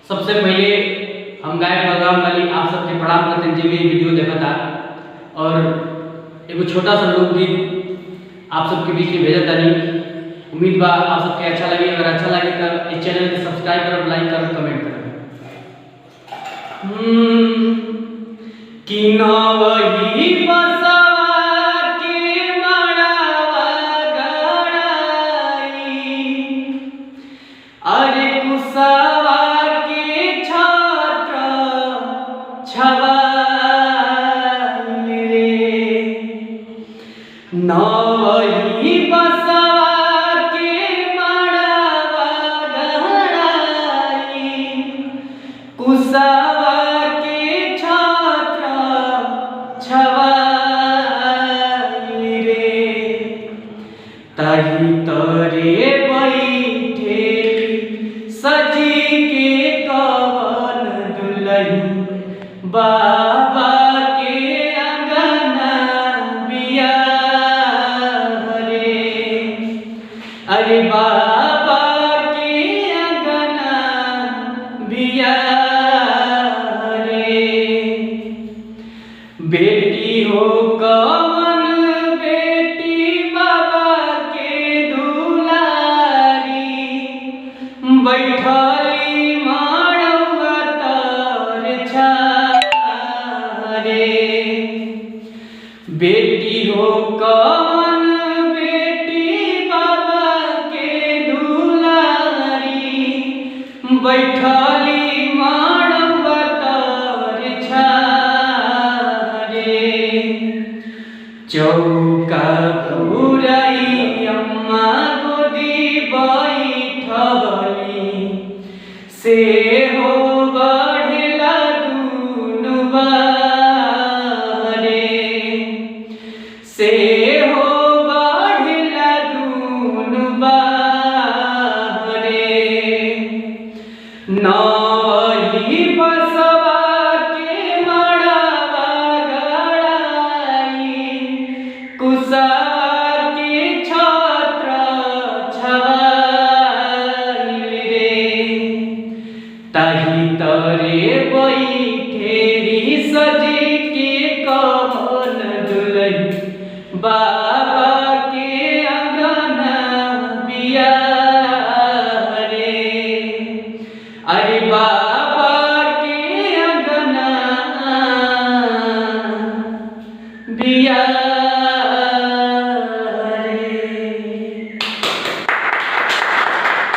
सबसे पहले हम गायक बलराम वाली आप सबके प्रणाम करते हैं जी वीडियो देखा था और एगो छोटा सा लोकगीत आप सबके बीच में भेजा था। उम्मीद बा आप सबके अच्छा लगे। अगर अच्छा लगे तो इस चैनल को सब्सक्राइब करो, लाइक करो, कमेंट करो। कि नवही बसवा के मड़वा गड़ाई, अरे कुसवा के छात्र छवाई रे। नवही बसवा के मड़वा गड़ाई, कुसवा ताही तरे बैठेली सजी के कवन दुलही, बाबा के अंगना बिया रे। अरे बाबा के अंगना बिया रे। बेटी हो कवन बेटी बाबा के दुलारी, बैठली मड़वा तर छारे। बेटी हो कवन बेटी बाबा के दुलारी, बैठली मड़वा तर छारे। चौका पुराई अम्मा गोदी बैठली, से हो बढ़ला दुनु बारे। से हो बढ़ला दुनु बारे। नवही बसवा के मड़वा गड़ाई, कुसवा के छात्र छवाई रे। ताही तरे बैठेली सजी